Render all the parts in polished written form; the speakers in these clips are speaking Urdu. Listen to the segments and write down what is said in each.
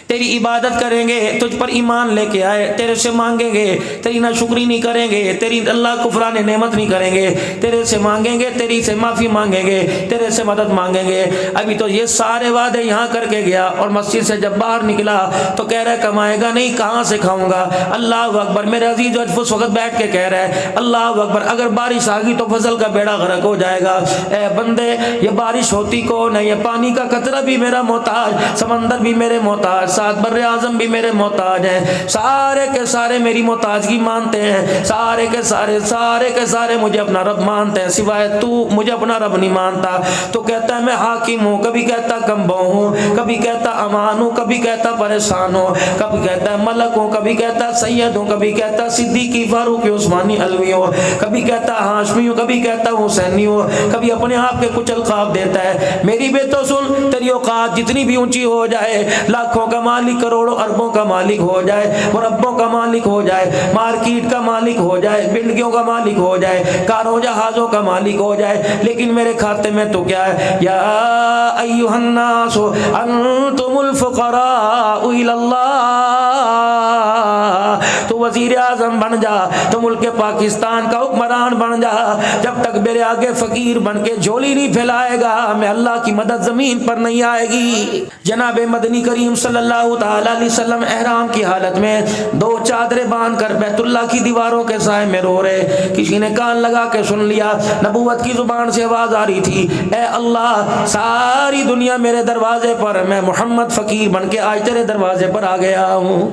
تیری عبادت کریں گے، تجھ پر ایمان لے کے آئے، تیرے سے مانگیں گے، تیری ناشکری نہیں کریں گے، تیری اللہ کفران نعمت نہیں کریں گے، تیرے سے مانگیں گے، تیری سے معافی مانگیں گے، تیرے سے مدد مانگیں گے۔ ابھی تو یہ سارے وعدے یہاں کر کے گیا اور مسجد سے جب باہر نکلا تو کہہ رہا ہے کمائے گا نہیں، کہاں سے کھاؤں گا؟ اللہ اکبر۔ میرے عزیز اس وقت بیٹھ کے کہہ رہا ہے اللہ اکبر، اگر بارش آ گئی تو فصل کا بیڑا غرق ہو جائے گا۔ اے بندے، یہ بارش ہوتی کون ہے؟ یہ پانی کا قطرہ بھی میرا محتاج، سمندر بھی میرے محتاج، سات بر اعظم بھی میرے محتاج ہیں، سارے کے سارے میری محتاجگی مانتے ہیں، سارے کے سارے مجھے اپنا رب مانتے ہیں، سوائے تو مجھے اپنا رب نہیں مانتا۔ تو کہتا ہے میں حاکم ہوں، کبھی کہتا کمبو ہوں، کبھی کہتا امان ہوں، کبھی کہتا پریشان ہوں، کبھی کہتا ہے ملک ہوں، کبھی کہتا سید ہوں، کبھی کہتا صدیقی فاروقی عثمانی علوی ہوں، کبھی کہتا ہاشمی ہوں، کبھی کہتا حسینی ہوں، کبھی اپنے آپ کے کچھ القاب دیتا ہے۔ میری بھی تو سن، تیری اوقات جتنی بھی اونچی ہو جائے، لاکھوں کا مالک، کروڑوں اربوں کا مالک ہو جائے، مربوں کا مالک ہو جائے، مارکیٹ کا مالک ہو جائے، بلڈنگوں کا مالک ہو جائے، کاروں جہازوں کا مالک ہو جائے، لیکن میرے کھاتے میں تو کیا ہے؟ یا ایھا الناس انتم الفقراء الی اللہ۔ تو وزیر اعظم بن جا، تو ملک پاکستان کا حکمران بن جا، جب تک میرے آگے فقیر بن کے جھولی نہیں پھیلائے گا میں اللہ کی مدد زمین پر نہیں آئے گی۔ جناب مدنی کریم صلی اللہ تعالی علیہ وسلم احرام کی حالت میں دو چادریں باندھ کر بیت اللہ کی دیواروں کے سائے میں رو رہے۔ کسی نے کان لگا کے سن لیا، نبوت کی زبان سے آواز آ رہی تھی، اے اللہ، ساری دنیا میرے دروازے پر، میں محمد فقیر بن کے آج تیرے دروازے پر آ گیا ہوں۔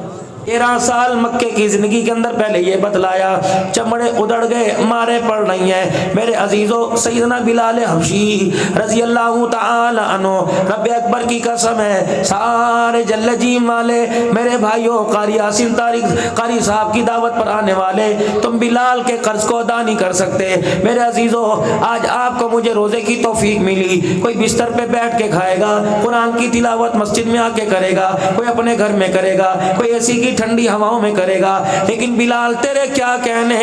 13 سال مکے کی زندگی کے اندر پہلے یہ بتلایا، چمڑے ادڑ گئے، مارے پڑ رہی ہیں۔ میرے عزیزو، سیدنا بلال حبشی رضی اللہ تعالی عنہ، رب اکبر کی قسم ہے، سارے جل جیم والے میرے بھائیوں، قاری عاصم طارق قاری صاحب کی دعوت پر آنے والے، تم بلال کے قرض کو ادا نہیں کر سکتے۔ میرے عزیزو، آج آپ کو مجھے روزے کی توفیق ملی، کوئی بستر پہ بیٹھ کے کھائے گا، قرآن کی تلاوت مسجد میں آ کے کرے گا، کوئی اپنے گھر میں کرے گا، کوئی ایسی کی ٹھنڈی ہواؤں میں کرے گا، لیکن بلال تیرے کیا کہنے،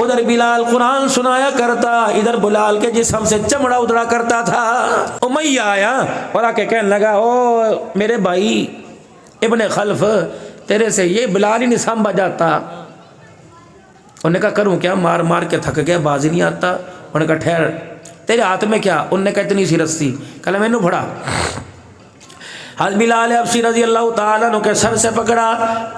ادھر بلال قرآن سنایا کرتا، ادھر بلال کے جسم سے چمڑا ادھڑا کرتا تھا۔ امیہ آیا اور آ کے کہنے لگا، او میرے بھائی ابن خلف، تیرے سے یہ بلال ہی نہیں سنبھا جاتا۔ انہوں نے کہا کروں کیا، مار مار کے تھک گیا، باز ہی نہیں آتا۔ انہوں نے کہا ٹھہر، تیرے ہاتھ میں کیا؟ انہوں نے کہا اتنی سی رسی۔ کہا میں نے پڑھا۔ حضرت بلال حبشی رضی اللہ تعالیٰ عنہ کے سر سے پکڑا،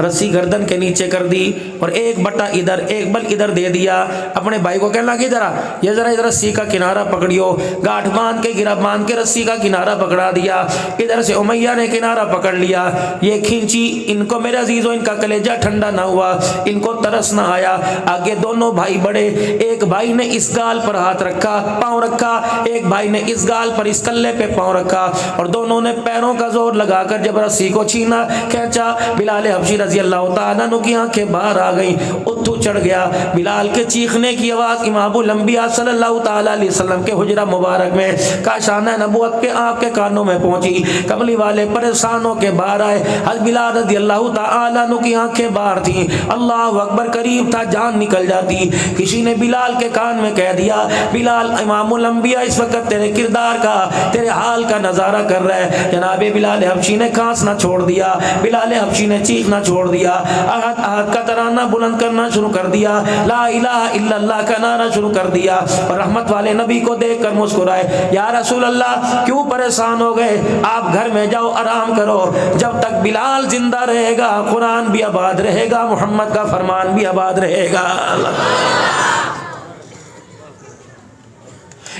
رسی گردن کے نیچے کر دی اور ایک بٹا ادھر ایک بل ادھر دے دیا۔ اپنے بھائی کو کہنا کہ ذرا یہ ذرا ادھر رسی کا کنارہ پکڑیو، گاٹھ باندھ کے گرا باندھ کے رسی کا کنارہ پکڑا دیا۔ ادھر سے امیہ نے کنارہ پکڑ لیا، یہ کھینچی۔ ان کو میرے عزیزوں ان کا کلیجہ ٹھنڈا نہ ہوا، ان کو ترس نہ آیا۔ آگے دونوں بھائی بڑے، ایک بھائی نے اس گال پر ہاتھ رکھا، پاؤں رکھا، ایک بھائی نے اس گال پر اس کلے پہ پاؤں رکھا، اور دونوں نے پیروں کا زور لگا کر جب رسی کو چھینا کھینچا، بلال حبشی رضی اللہ تعالیٰ عنہ کی آنکھیں باہر آ گئیں، اتھو چڑھ گیا۔ بلال کے چیخنے کی آواز امام الانبیاء صلی اللہ تعالیٰ علیہ وسلم کے حجرہ مبارک میں کاشانہ نبوت کے آپ کے کانوں میں پہنچی۔ کملی والے پریشانوں کے باہر آئے، حضرت بلال رضی اللہ تعالیٰ عنہ کی آنکھیں باہر تھیں، اللہ اکبر، قریب تھا جان نکل جاتی۔ کسی نے بلال کے کان میں کہہ دیا، بلال امام الانبیاء اس وقت تیرے کردار کا، تیرے حال کا نظارہ کر رہا ہے۔ جناب بلال حبشی نے کھانسنا چھوڑ دیا، بلال حبشی نے چیخنا چھوڑ دیا، احد احد کا ترانہ بلند کرنا شروع کر دیا، لا الہ الا اللہ کا نعرہ شروع کر دیا، اور رحمت والے نبی کو دیکھ کر مسکرائے، یا رسول اللہ کیوں پریشان ہو گئے؟ آپ گھر میں جاؤ، آرام کرو، جب تک بلال زندہ رہے گا قرآن بھی آباد رہے گا، محمد کا فرمان بھی آباد رہے گا۔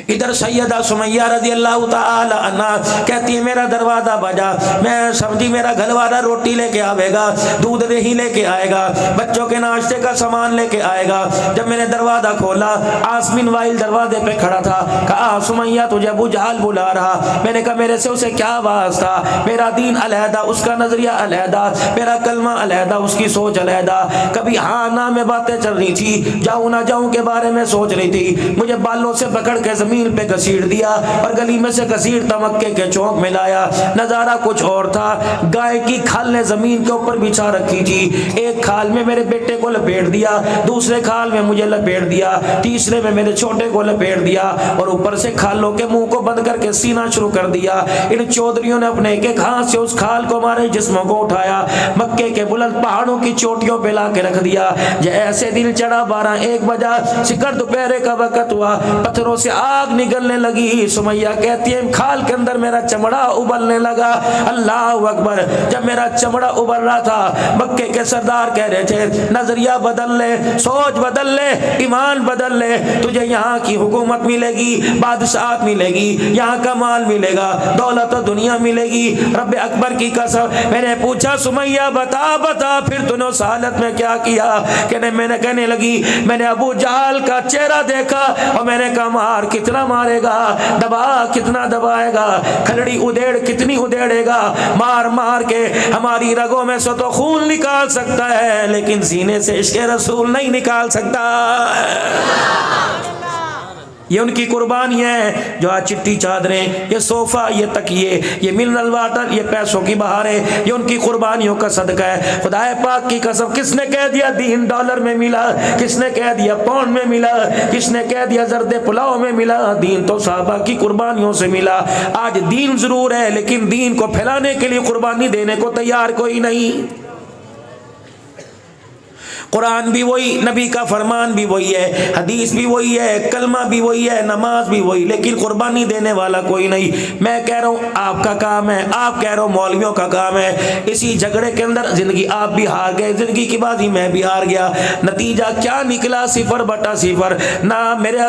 ادھر سیدہ سمیہ رضی اللہ تعالی عنہ کہتی ہے میرا دروازہ بجا، میں سمجھی میرا گھر والا روٹی لے کے آئے گا، دودھ دہی لے کے آئے گا، بچوں کے ناشتے کا سامان لے کے آئے گا۔ جب میں نے دروازہ کھولا، آسمین وائل دروازے پہ کھڑا تھا، کہا سمیہ تجھے ابو جہل بلا رہا۔ میں نے کہا میرے سے اسے کیا واسطہ، میرا دین علیحدہ، اس کا نظریہ علیحدہ، میرا کلمہ علیحدہ، اس کی سوچ علیحدہ۔ کبھی ہاں نہ میں باتیں چل رہی تھی، جاؤں نہ جاؤں کے بارے میں سوچ رہی تھی، مجھے بالوں سے پکڑ کے زمین زمین پہ گھسیٹ دیا اور گلی میں سے گھسیٹتا مکے کے چوک میں لایا. نظارہ کچھ اور تھا. گائے کی کھال نے زمین کے اوپر بچھا رکھی تھی. ایک کھال میں میرے بیٹے کو لپیٹ دیا, دوسرے کھال میں مجھے لپیٹ دیا, تیسرے میں میرے چھوٹے کو لپیٹ دیا, اور اوپر سے کھالوں کے منہ کو بند کر کے سینہ شروع کر دیا. ان چودھریوں نے اپنے ایک ایک ہاتھ سے اس کھال کو ہمارے جسموں کو اٹھایا, مکے کے بلند پہاڑوں کی چوٹیوں پہ لا کے رکھ دیا. ایسے دن چڑھا 12-1 بجا, سکر دوپہر کا وقت ہوا, پتھروں سے آگ نکلنے لگی. سمیہ کہتی ہے کھال کے اندر میرا چمڑا ابلنے لگا. اللہ اکبر. جب میرا چمڑا ابل رہا تھا, مکے کے سردار کہہ رہے تھے نظریہ بدل لے, سوچ بدل لے, ایمان بدل لے, تجھے یہاں کی حکومت ملے گی, بادشاہت ملے گی, یہاں کا مال ملے گا, دولت و دنیا ملے گی. رب اکبر کی قسم. میں نے پوچھا سمیہ بتا بتا پھر تو نے اس حالت میں کیا کیا؟ میں نے کہنے لگی میں نے ابو جہل کا چہرہ دیکھا اور میں نے کہا مار کتنا مارے گا, دبا کتنا دبائے گا, کھلڑی ادھیڑ کتنی ادھیڑے گا. مار مار کے ہماری رگوں میں سے تو خون نکال سکتا ہے لیکن سینے سے عشق رسول نہیں نکال سکتا. یہ ان کی قربانی ہے. جو آج چٹی چادریں, یہ صوفہ, یہ تکیے, یہ منرل واٹر, یہ پیسوں کی بہاریں, یہ ان کی قربانیوں کا صدقہ ہے. خدا پاک کی قسم. کس نے کہہ دیا دین ڈالر میں ملا, کس نے کہہ دیا پاؤنڈ میں ملا, کس نے کہہ دیا زرد پلاؤ میں ملا؟ دین تو صحابہ کی قربانیوں سے ملا. آج دین ضرور ہے لیکن دین کو پھیلانے کے لیے قربانی دینے کو تیار کوئی نہیں. قرآن بھی وہی, نبی کا فرمان بھی وہی ہے, حدیث بھی وہی ہے, کلمہ بھی وہی ہے, نماز بھی وہی, لیکن قربانی دینے والا کوئی نہیں. میں کہہ رہا ہوں آپ کا کام ہے, آپ کہہ رہا ہوں مولویوں کا کام ہے. اسی جھگڑے کے اندر زندگی آپ بھی ہار گئے, زندگی کی بازی میں بھی ہار گیا. نتیجہ کیا نکلا؟ 0/0. نہ میرے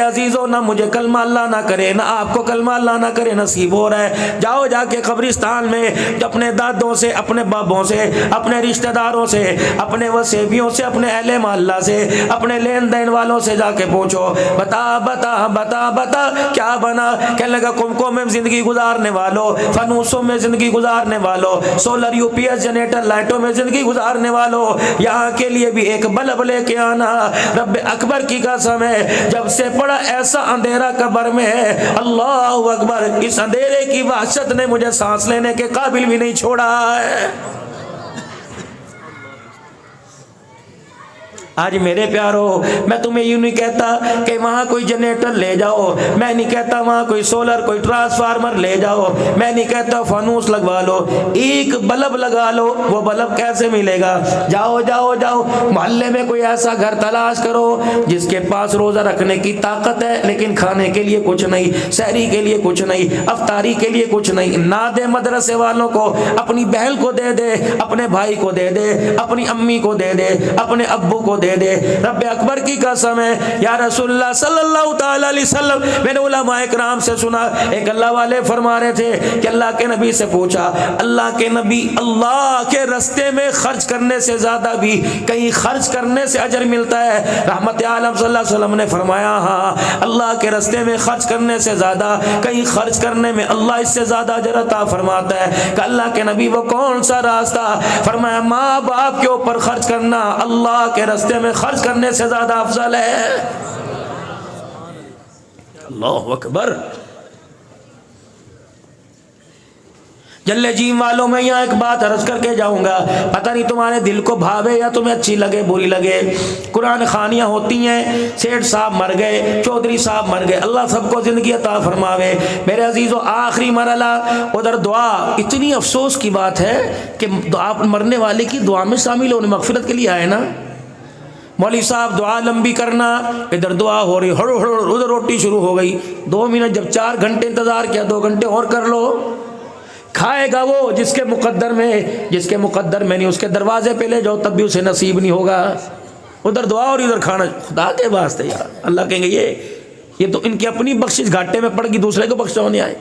عزیزوں نہ مجھے کلمہ اللہ نہ کرے, نہ آپ کو کلمہ اللہ نہ کرے نصیب ہو رہا ہے. جاؤ جا کے قبرستان میں اپنے دادوں سے, اپنے بابوں سے, اپنے رشتہ داروں سے, اپنے وسیبیوں سے, اپنے اہل محلہ سے, اپنے لین دین والوں سے جا کے پوچھو بتا بتا بتا بتا کیا بنا. کہنے لگا کمکوں میں زندگی گزارنے والوں, فنوسوں میں زندگی گزارنے والوں, سولر UPS جنریٹر لائٹوں میں زندگی گزارنے والوں, یہاں کے لیے بھی ایک بلب لے کے آنا. رب اکبر کی قسم ہے جب سے پڑا ایسا اندھیرا قبر میں ہے, اللہ اکبر, اس اندھیرے کی وحشت نے مجھے سانس لینے کے قابل بھی نہیں چھوڑا ہے. آج میرے پیارو, میں تمہیں یوں نہیں کہتا کہ وہاں کوئی جنریٹر لے جاؤ, میں نہیں کہتا وہاں کوئی سولر, کوئی ٹرانسفارمر لے جاؤ, میں نہیں کہتا فانوس لگوا لو, ایک بلب لگا لو. وہ بلب کیسے ملے گا؟ جاؤ جاؤ جاؤ محلے میں کوئی ایسا گھر تلاش کرو جس کے پاس روزہ رکھنے کی طاقت ہے لیکن کھانے کے لیے کچھ نہیں, سحری کے لیے کچھ نہیں, افطاری کے لیے کچھ نہیں. نہ دے مدرسے والوں کو, اپنی بہن کو دے دے, اپنے بھائی کو دے دے, اپنی امی کو دے دے, اپنے ابو کو دے دے. رب اکبر کی قسم ہے یا رسول اللہ صلی اللہ تعالی علیہ وسلم, میں نے علماء اکرام سے سنا, ایک اللہ والے فرما رہے تھے کہ اللہ کے نبی سے پوچھا, اللہ کے نبی, اللہ کے رستے میں خرچ کرنے سے زیادہ بھی کہیں خرچ کرنے سے اجر ملتا ہے؟ رحمت عالم صلی اللہ علیہ وسلم نے فرمایا ہاں, اللہ کے رستے میں خرچ کرنے سے زیادہ کہیں خرچ کرنے میں اللہ اس سے زیادہ اجر عطا فرماتا ہے. کہ اللہ کے نبی وہ کون سا راستہ؟ فرمایا ماں باپ کے اوپر خرچ کرنا اللہ کے رستے میں خرچ کرنے سے زیادہ افضل ہے. اللہ اکبر. جلے جیم والوں میں یہاں ایک بات عرض کر کے جاؤں گا, پتہ نہیں تمہارے دل کو بھاوے یا تمہیں اچھی لگے بری لگے. قرآن خوانیاں ہوتی ہیں, سیٹھ صاحب مر گئے, چودھری صاحب مر گئے, اللہ سب کو زندگی عطا فرماوے. میرے عزیزو آخری مرحلہ ادھر دعا, اتنی افسوس کی بات ہے کہ آپ مرنے والے کی دعا میں شامل ہونے مغفرت کے لیے آئے نا. مولوی صاحب دعا لمبی کرنا, ادھر دعا ہو رہی, ہڑو ہڑو, ادھر روٹی شروع ہو گئی. 2 منٹ, جب 4 گھنٹے انتظار کیا 2 گھنٹے اور کر لو. کھائے گا وہ جس کے مقدر میں, جس کے مقدر میں نہیں, اس کے دروازے پہ لے جاؤ تب بھی اسے نصیب نہیں ہوگا. ادھر دعا اور ادھر کھانا. خدا کے واسطے یار, اللہ کہیں گے یہ تو ان کی اپنی بخشش گھاٹے میں پڑ گئی, دوسرے کو بخشوانے آئے.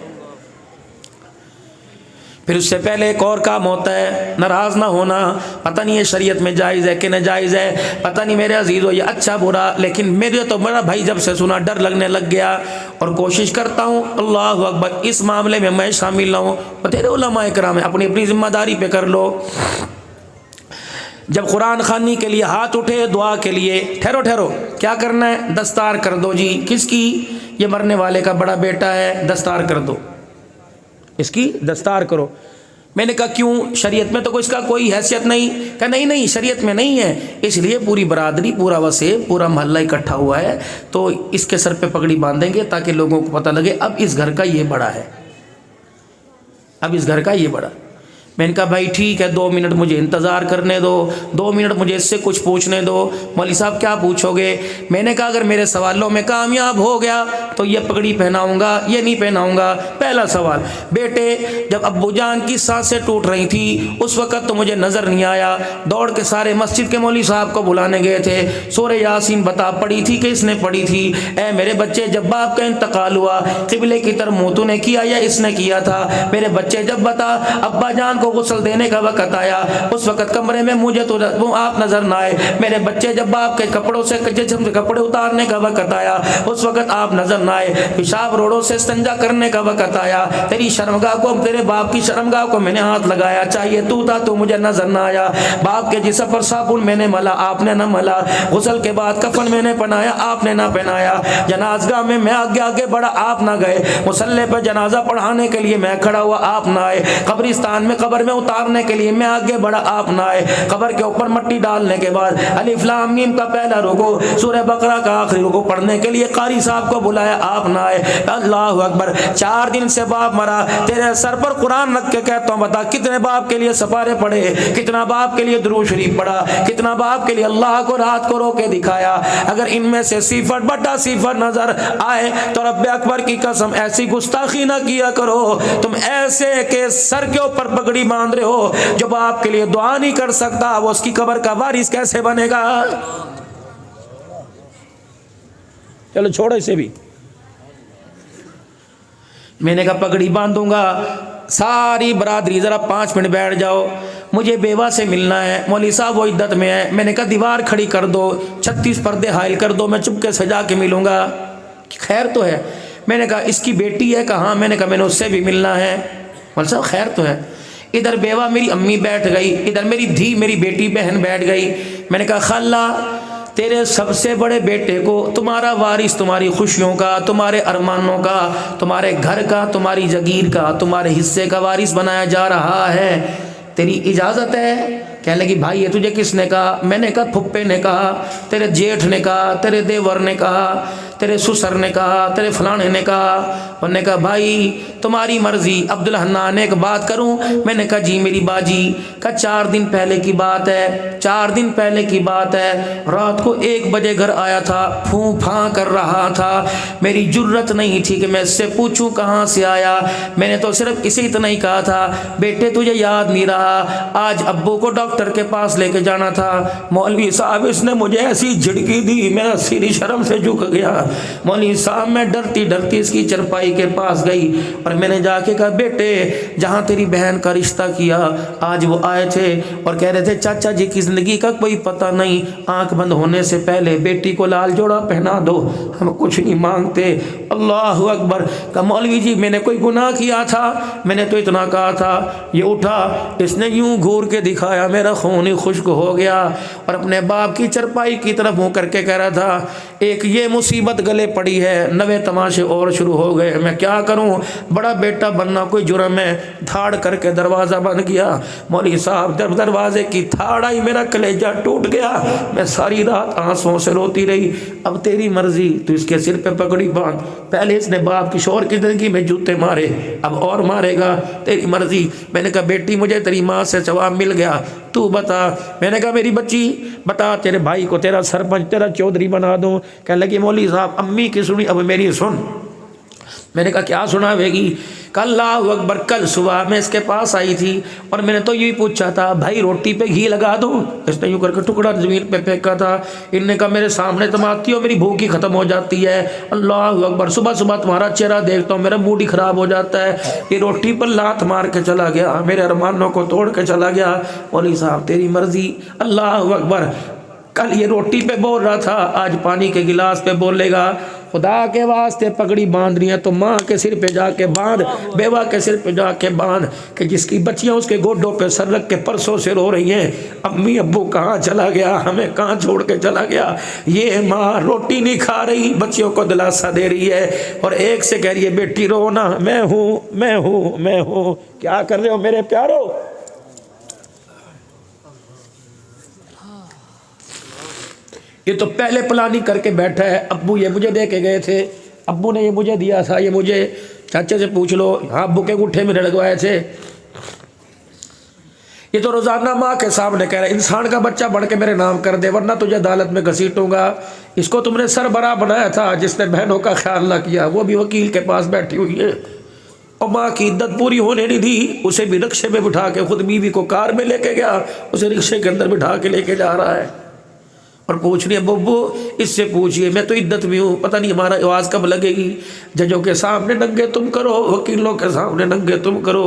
پھر اس سے پہلے ایک اور کام ہوتا ہے, ناراض نہ ہونا. پتہ نہیں یہ شریعت میں جائز ہے کہ ناجائز ہے, پتہ نہیں میرے عزیزو یہ اچھا برا, لیکن میرے تو میرا بھائی جب سے سنا ڈر لگنے لگ گیا, اور کوشش کرتا ہوں اللہ اکبر اس معاملے میں شامل نہ ہوں. تیرے علماء کرام ہیں, اپنی اپنی ذمہ داری پہ کر لو. جب قرآن خوانی کے لیے ہاتھ اٹھے دعا کے لیے, ٹھہرو کیا کرنا ہے؟ دستار کر دو جی. کس کی؟ یہ مرنے والے کا بڑا بیٹا ہے، دستار کر دو، اس کی دستار کرو۔ میں نے کہا کیوں، شریعت میں تو اس کا کوئی حیثیت نہیں؟ کہا نہیں شریعت میں نہیں ہے، اس لیے پوری برادری، پورا وسیع، پورا محلہ اکٹھا ہوا ہے تو اس کے سر پہ پگڑی باندھیں گے تاکہ لوگوں کو پتہ لگے اب اس گھر کا یہ بڑا ہے، اب اس گھر کا یہ بڑا۔ میں نے کہا بھائی ٹھیک ہے 2 منٹ مجھے انتظار کرنے دو، 2 منٹ مجھے اس سے کچھ پوچھنے دو۔ مولوی صاحب کیا پوچھو گے؟ میں نے کہا اگر میرے سوالوں میں کامیاب ہو گیا تو یہ پگڑی پہناؤں گا، یہ نہیں پہناؤں گا۔ پہلا سوال، بیٹے جب ابو جان کی سانسیں ٹوٹ رہی تھی اس وقت تو مجھے نظر نہیں آیا، دوڑ کے سارے مسجد کے مولوی صاحب کو بلانے گئے تھے، سورہ یاسین بتا پڑھی تھی کہ اس نے پڑھی تھی؟ اے میرے بچے جب باپ کا انتقال ہوا قبلے کی طرف منہ تو نے کیا یا اس نے کیا تھا؟ میرے بچے جب بتا ابا جان کو غسل دینے کا وقت آیا اس وقت کمرے میں مجھے تو آپ نظر نہ آئے، میرے بچے جب باپ کے کپڑوں سے جسم سے کپڑے اتارنے کا وقت آیا اس وقت آپ نظر نہ آئے، پیشاب روڑوں سے استنجا کرنے کا وقت آیا تیری شرمگاہ کو، تیرے باپ کی شرمگاہ کو میں نے ہاتھ لگایا، چاہیے تو تھا تو مجھے نظر نہ آیا، باپ کے جسم پر صابن میں نے ملا آپ نے نہ ملا، غسل کے بعد کفن میں نے پہنایا آپ نے نہ پہنایا، جنازگاہ میں میں آگے بڑھا آپ نہ گئے، مصلی پہ جنازہ پڑھانے کے لیے میں کھڑا ہوا آپ نہ آئے، قبرستان میں قبر میں اتارنے کے لیے میں آگے بڑھا آپ نہ آئے، قبر کے اوپر مٹی ڈالنے کے بعد الف لام میم کا پہلا رکوع، سورہ بقرہ کا آخری رکوع پڑھنے کے لیے قاری صاحب کو بلایا آپ نہ آئے۔ اللہ اکبر، 4 دن سے باپ مرا، تیرے سر پر قرآن رکھ کے کہتا ہوں بتا کتنے باپ کے لیے سپارے پڑھے، کتنا باپ کے لیے درود شریف پڑھا، کتنا باپ کے لیے اللہ کو رات کو رو کے دکھایا۔ اگر ان میں سے 0.0 نظر آئے تو رب اکبر کی قسم ایسی گستاخی نہ کیا کرو، تم ایسے کہ سر کے اوپر پگڑی باندھ رہے ہو، جو باپ کے لیے دعا نہیں کر سکتا وہ اس کی قبر کا وارث کیسے بنے گا؟ چلو چھوڑو اسے بھی۔ میں نے کہا پگڑی باندھوں گا، ساری برادری ذرا 5 منٹ بیٹھ جاؤ، مجھے بیوہ سے ملنا ہے، مولوی صاحب وہ عدت میں ہے۔ میں نے کہا دیوار کھڑی کر دو، 36 پردے حائل کر دو، میں چپکے سے جا کے ملوں گا، خیر تو ہے۔ میں نے کہا اس کی بیٹی ہے کہاں؟ میں نے کہا میں نے اس سے بھی ملنا ہے۔ مولوی صاحب خیر تو ہے۔ ادھر بیوہ میری امی بیٹھ گئی، ادھر میری دھی میری بیٹی بہن بیٹھ گئی۔ میں نے کہا خالہ تیرے سب سے بڑے بیٹے کو تمہارا وارث، تمہاری خوشیوں کا، تمہارے ارمانوں کا، تمہارے گھر کا، تمہاری جگیر کا، تمہارے حصے کا وارث بنایا جا رہا ہے، تیری اجازت ہے؟ کہنے لگی بھائی یہ تجھے کس نے کہا؟ میں نے کہا پھپھے نے کہا، تیرے جیٹھ نے کہا، تیرے دیور نے کہا، تیرے سسر نے کہا، تیرے فلانے نے کہا۔ انہوں نے کہا بھائی تمہاری مرضی۔ عبدالحنان ایک بات کروں؟ میں نے کہا جی میری باجی۔ کہا 4 دن پہلے کی بات ہے، 4 دن پہلے کی بات ہے، رات کو 1 بجے گھر آیا تھا، پھوں پھاں کر رہا تھا، میری جرت نہیں تھی کہ میں اس سے پوچھوں کہاں سے آیا، میں نے تو صرف اسی اتنا ہی کہا تھا بیٹے تجھے یاد نہیں رہا، آج ابو کو ڈاکٹر کے پاس لے کے جانا تھا۔ مولوی صاحب اس نے مجھے ایسی جھڑکی دی میرا سر شرم سے جھک گیا۔ مولوی صاحب میں ڈرتی ڈرتی اس کی چرپائی کے پاس گئی اور میں نے جا کے کہا بیٹے جہاں تیری بہن کا رشتہ کیا آج وہ آئے تھے اور کہہ رہے تھے چاچا جی کی زندگی کا کوئی پتہ نہیں، آنکھ بند ہونے سے پہلے بیٹی کو لال جوڑا پہنا دو، ہم کچھ نہیں مانگتے۔ اللہ اکبر۔ کہا مولوی جی میں نے کوئی گناہ کیا تھا؟ میں نے تو اتنا کہا تھا۔ یہ اٹھا، اس نے یوں گھور کے دکھایا، میرا خون ہی خشک ہو گیا اور اپنے باپ کی چرپائی کی طرف منہ کر کے کہہ رہا تھا ایک یہ مصیبت گلے پڑی ہے، 9 تماشے اور شروع ہو گئے، میں کیا کروں، بڑا بیٹا بننا کوئی جرم ہے۔ دھاڑ کر کے دروازہ بند کیا، مولوی صاحب دروازے کی تھاڑ آئی، میرا کلیجہ ٹوٹ گیا، میں ساری رات آنسوں سے روتی رہی۔ اب تیری مرضی، تو اس کے سر پہ پگڑی باندھ، پہلے اس نے باپ کی شوہر کی زندگی میں جوتے مارے، اب اور مارے گا، تیری مرضی۔ میں نے کہا بیٹی مجھے تیری ماں سے جواب مل گیا، تو بتا۔ میں نے کہا میری بچی بتا تیرے بھائی کو تیرا سرپنچ تیرا چودھری بنا دوں؟ کہنے لگی مولوی صاحب امی کی سنی اب میری سن۔ میں نے کہا کیا سناوے گی؟ کہ اللہ اکبر، کل صبح میں اس کے پاس آئی تھی اور میں نے تو یہی پوچھا تھا بھائی روٹی پہ گھی لگا دوں؟ اس نے یوں کر کے ٹکڑا زمین پہ پھینکا تھا۔ ان نے کہا میرے سامنے تم آتی ہو میری بھوک ہی ختم ہو جاتی ہے، اللہ اکبر، صبح صبح تمہارا چہرہ دیکھتا ہوں میرا موڈ ہی خراب ہو جاتا ہے۔ یہ روٹی پر لات مار کے چلا گیا، میرے ارمانوں کو توڑ کے چلا گیا۔ مولوی صاحب تیری مرضی۔ اللہ اکبر۔ کل یہ روٹی پہ بول رہا تھا، آج پانی کے گلاس پہ بولے گا۔ خدا کے واسطے پگڑی باندھنی ہے تو ماں کے سر پہ جا کے باندھ، بیوہ کے سر پہ جا کے باندھ، کہ جس کی بچیاں اس کے گوڈوں پہ سر رکھ کے پرسوں سے رو رہی ہیں امی ابو کہاں چلا گیا، ہمیں کہاں چھوڑ کے چلا گیا، یہ ماں روٹی نہیں کھا رہی، بچیوں کو دلاسا دے رہی ہے اور ایک سے کہہ رہی ہے بیٹی رو نا، میں ہوں میں ہوں میں ہوں۔ کیا کر رہے ہو میرے پیارو؟ یہ تو پہلے پلاننگ کر کے بیٹھا ہے، ابو یہ مجھے دے کے گئے تھے، ابو نے یہ مجھے دیا تھا، یہ مجھے چاچے سے پوچھ لو، ہاں ابو کے انگوٹھے میں لگوائے تھے۔ یہ تو روزانہ ماں کے سامنے کہہ رہا ہے انسان کا بچہ بڑھ کے میرے نام کر دے ورنہ تجھے عدالت میں گھسیٹوں گا۔ اس کو تم نے سربراہ بنایا تھا، جس نے بہنوں کا خیال نہ کیا وہ بھی وکیل کے پاس بیٹھی ہوئی ہے، اور ماں کی عدت پوری ہونے نہیں دی، اسے بھی رکشے میں بٹھا کے، خود بیوی کو کار میں لے کے گیا، اسے رکشے کے اندر بٹھا کے لے کے جا رہا ہے اور پوچھ رہی ہے ببو اس سے پوچھئے میں تو عدت میں ہوں، پتہ نہیں ہمارا آواز کب لگے گی، ججوں کے سامنے ننگے تم کرو، وکیلوں کے سامنے ننگے تم کرو۔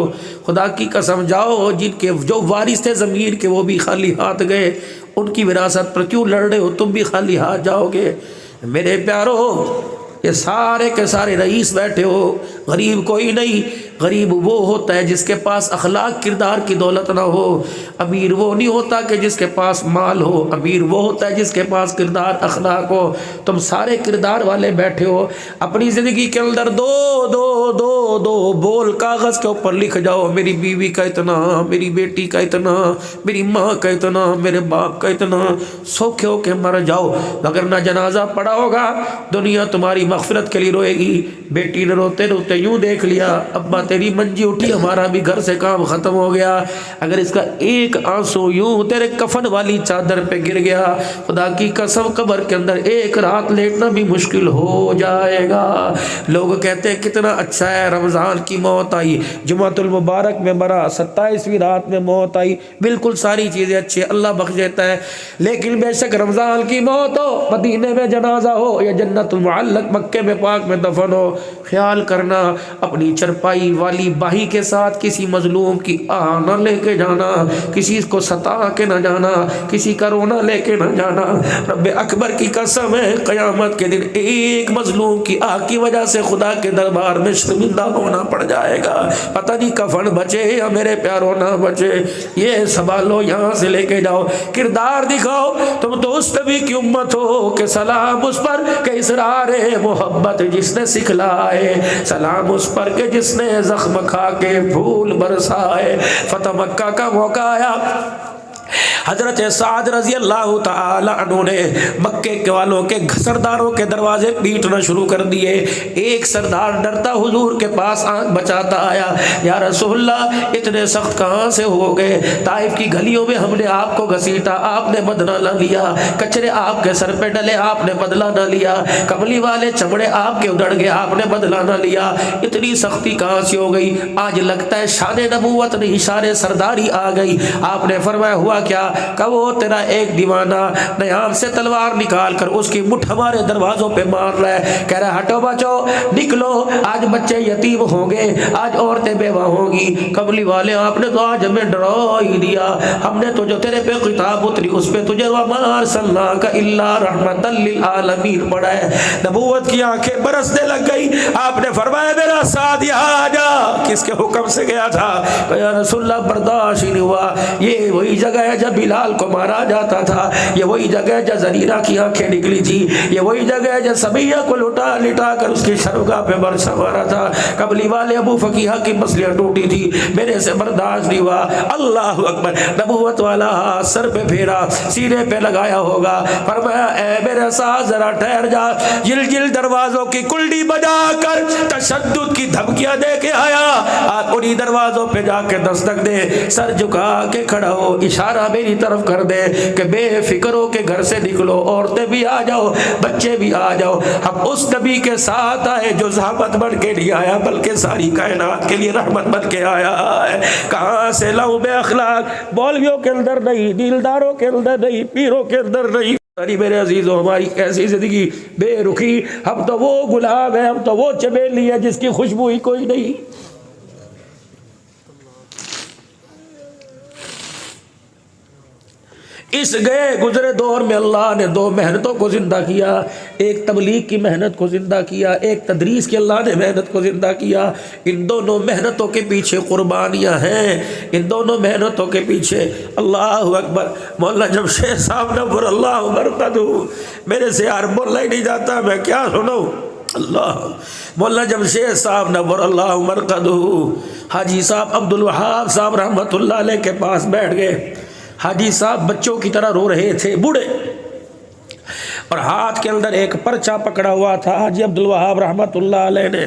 خدا کی قسم جاؤ، جن کے جو وارث تھے ضمیر کے وہ بھی خالی ہاتھ گئے، ان کی وراثت پر کیوں لڑ رہے ہو، تم بھی خالی ہاتھ جاؤ گے؟ میرے پیارو یہ سارے کے سارے رئیس بیٹھے ہو، غریب کوئی نہیں، غریب وہ ہوتا ہے جس کے پاس اخلاق کردار کی دولت نہ ہو، امیر وہ نہیں ہوتا کہ جس کے پاس مال ہو، امیر وہ ہوتا ہے جس کے پاس کردار اخلاق ہو۔ تم سارے کردار والے بیٹھے ہو، اپنی زندگی کے اندر دو دو دو دو بول کاغذ کے اوپر لکھ جاؤ، میری بیوی کا اتنا، میری بیٹی کا اتنا، میری ماں کا اتنا، میرے باپ کا اتنا، سوکھے ہو کے مر جاؤ، اگر نہ جنازہ پڑا ہوگا دنیا تمہاری مغفرت کے لیے روئے گی۔ بیٹی نے روتے روتے یوں دیکھ لیا ابا تیری منجی اٹھی، ہمارا بھی گھر سے کام ختم ہو گیا، اگر اس کا ایک آنسو یوں تیرے کفن والی چادر پہ گر گیا خدا کی قسم قبر کے اندر ایک رات لیٹنا بھی مشکل ہو جائے گا۔ لوگ کہتے ہیں کتنا اچھا ہے رمضان کی موت آئی، جمعۃ المبارک میں مرا، 27ویں رات میں موت آئی، بالکل ساری چیزیں اچھی ہیں، اللہ بخش دیتا ہے، لیکن بے شک رمضان کی موت ہو، مدینے میں جنازہ ہو یا جنت المعلق مکے میں پاک میں دفن ہو، خیال کرنا اپنی چرپائی والی باہی کے ساتھ کسی مظلوم کی آہ نہ لے کے جانا، کسی کو ستا کے نہ جانا، کسی کا رونا لے کے نہ جانا۔ رب اکبر کی قسم ہے قیامت کے دن ایک مظلوم کی آہ کی وجہ سے خدا کے دربار میں شرمندہ ہونا پڑ جائے گا، پتہ نہیں کفن بچے یا میرے پیاروں نہ بچے۔ یہ سنبھالو، یہاں سے لے کے جاؤ، کردار دکھاؤ، تم تو اس نبی کی امت ہو کہ سلام اس پر کہ اسرار محبت جس نے سکھلائے، سلام اس پر کہ جس نے زخم کھا کے پھول برسائے۔ فتح مکہ کا موقع آیا، حضرت سعد رضی اللہ تعالی عنہ نے مکے کے والوں کے سرداروں کے دروازے پیٹنا شروع کر دیے۔ ایک سردار ڈرتا حضور کے پاس آنکھ بچاتا آیا، یا رسول اللہ اتنے سخت کہاں سے ہو گئے؟ طائف کی گلیوں میں ہم نے آپ کو گھسیٹا، آپ نے بدلہ نہ لیا، کچرے آپ کے سر پہ ڈلے، آپ نے بدلہ نہ لیا، کملی والے چمڑے آپ کے ادھڑ گئے، آپ نے بدلہ نہ لیا، اتنی سختی کہاں سے ہو گئی؟ آج لگتا ہے شان نبوت نہیں شان سرداری آ گئی۔ آپ نے فرمایا ہوا کیا؟ کہ وہ تیرا ایک دیوانہ نیام سے تلوار نکال کر اس کی مٹھ ہمارے دروازوں پہ مار رہا ہے، کہہ رہا ہے ہٹو بچو نکلو، آج بچے یتیم ہوں گے، آج عورتیں بیوہ ہوں گی۔ کملی والے آپ نے تو آج ہمیں ڈرا ہی دیا، ہم نے تو جو تیرے پہ خطاب اتری اس پہ تجھے وَمَا أَرْسَلْنَاكَ إِلَّا رَحْمَةً لِلْعَالَمِينَ پڑھا ہے۔ نبوت کی آنکھیں برسنے لگ گئی، آپ نے فرمایا میرا ساتھ یہاں آ جا۔ کس کے حکم سے گیا تھا؟ کہ یا رسول اللہ برداشت نہیں ہوا، یہ وہی جگہ ہے جب بلال کو مارا جاتا تھا، یہ وہی جگہ ہے جب زریرہ کی آنکھیں نکلی تھی، یہ وہی جگہ ہے جب سمیہ کو لٹا لٹا کر اس کی شرمگاہ پہ برسا مارا تھا، قبلی والے ابو فقیہ کی مسلیاں ٹوٹی تھی، میرے سے برداشت نہیں ہوا۔ اللہ اکبر، نبوت والا ہاتھ سر پہ پھیرا، سینے پہ لگایا ہوگا، فرمایا اے میرے ساتھ ذرا ٹھہر جا، جل جل دروازوں کی کلڈی بجا کر تشدد کی دھمکیاں دے کے آیا، آپ انہی دروازوں پہ جا کے دستک دے، سر جھکا کے کھڑا ہو، اشارہ میری طرف کر دے کہ بے فکر ہو کے گھر سے نکلو، عورتیں بھی آ جاؤ، بچے بھی آ جاؤ، ہم اس نبی کے ساتھ آئے جو زحمت بن کے نہیں آیا بلکہ ساری کائنات کے لیے رحمت بن کے آیا ہے۔ کہاں سے لاؤں بے اخلاق؟ مولویوں کے اندر نہیں، دیلداروں کے اندر نہیں، پیروں کے اندر نہیں۔ ارے میرے عزیزو، ہماری ایسی زندگی بے رخی، ہم تو وہ گلاب ہیں، ہم تو وہ چمیلی ہے جس کی خوشبو ہی کوئی نہیں۔ اس گئے گزرے دور میں اللہ نے دو محنتوں کو زندہ کیا، ایک تبلیغ کی محنت کو زندہ کیا، ایک تدریس کی اللہ نے محنت کو زندہ کیا۔ ان دونوں محنتوں کے پیچھے قربانیاں ہیں، ان دونوں محنتوں کے پیچھے۔ اللہ اکبر۔ مولانا جمشید صاحب نور اللہ مرقدہ، میرے سے یار بولا ہی نہیں جاتا، میں کیا سنوں۔ اللہ مولانا جمشید صاحب نور اللہ مرقدہ حاجی صاحب عبد الوہاب صاحب رحمۃ اللہ علیہ کے پاس بیٹھ گئے۔ حاجی صاحب بچوں کی طرح رو رہے تھے، بوڑھے، اور ہاتھ کے اندر ایک پرچہ پکڑا ہوا تھا۔ حاجی عبد الوہاب رحمۃ اللہ علیہ نے